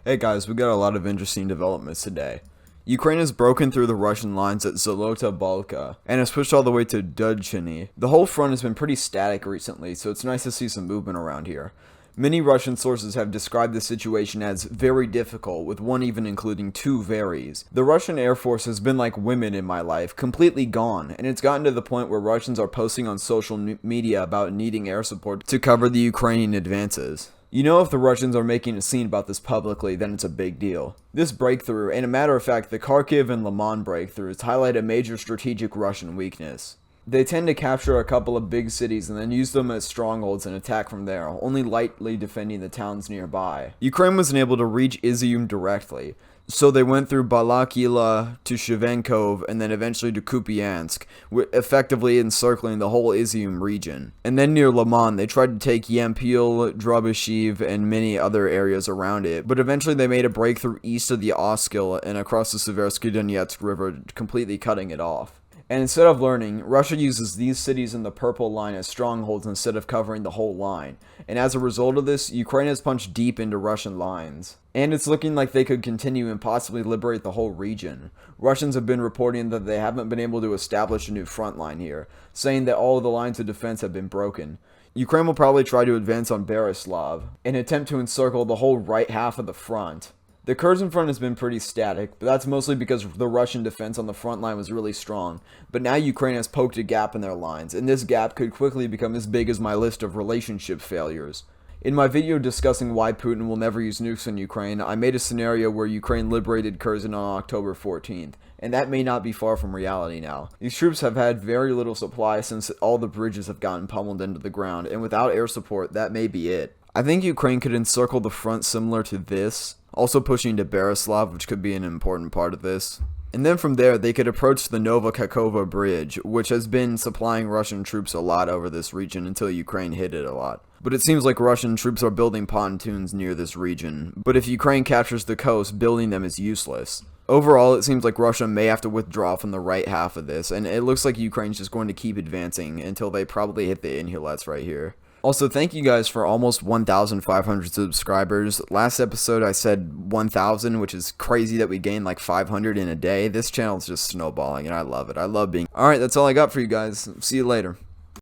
Hey guys, we got a lot of interesting developments today. Ukraine has broken through the Russian lines at Zolota Balka and has pushed all the way to Dudchiny. The whole front has been pretty static recently, so it's nice to see some movement around here. Many Russian sources have described the situation as very difficult, with one even including two veries. The Russian Air Force has been like women in my life, completely gone, and it's gotten to the point where Russians are posting on social media about needing air support to cover the Ukrainian advances. You know, if the Russians are making a scene about this publicly, then it's a big deal. This breakthrough, and a matter of fact, the Kharkiv and Liman breakthroughs, highlight a major strategic Russian weakness. They tend to capture a couple of big cities and then use them as strongholds and attack from there, only lightly defending the towns nearby. Ukraine wasn't able to reach Izium directly, so they went through Balakila to Shivenkov and then eventually to Kupiansk, effectively encircling the whole Izium region. And then near Liman, they tried to take Yampil, Drobyshev, and many other areas around it, but eventually they made a breakthrough east of the Oskil and across the Seversky Donetsk River, completely cutting it off. And instead of learning, Russia uses these cities in the purple line as strongholds instead of covering the whole line. And as a result of this, Ukraine has punched deep into Russian lines. And it's looking like they could continue and possibly liberate the whole region. Russians have been reporting that they haven't been able to establish a new front line here, saying that all of the lines of defense have been broken. Ukraine will probably try to advance on Berislav, and attempt to encircle the whole right half of the front. The Kherson front has been pretty static, but that's mostly because the Russian defense on the front line was really strong. But now Ukraine has poked a gap in their lines, and this gap could quickly become as big as my list of relationship failures. In my video discussing why Putin will never use nukes in Ukraine, I made a scenario where Ukraine liberated Kherson on October 14th, and that may not be far from reality now. These troops have had very little supply since all the bridges have gotten pummeled into the ground, and without air support, that may be it. I think Ukraine could encircle the front similar to this, also pushing to Berislav, which could be an important part of this. And then from there, they could approach the Nova Kakova bridge, which has been supplying Russian troops a lot over this region until Ukraine hit it a lot. But it seems like Russian troops are building pontoons near this region, but if Ukraine captures the coast, building them is useless. Overall, it seems like Russia may have to withdraw from the right half of this, and it looks like Ukraine's just going to keep advancing until they probably hit the inlets right here. Also, thank you guys for almost 1,500 subscribers. Last episode I said 1,000, which is crazy that we gained like 500 in a day. This channel's just snowballing, and I love it. I love being... Alright, that's all I got for you guys. See you later.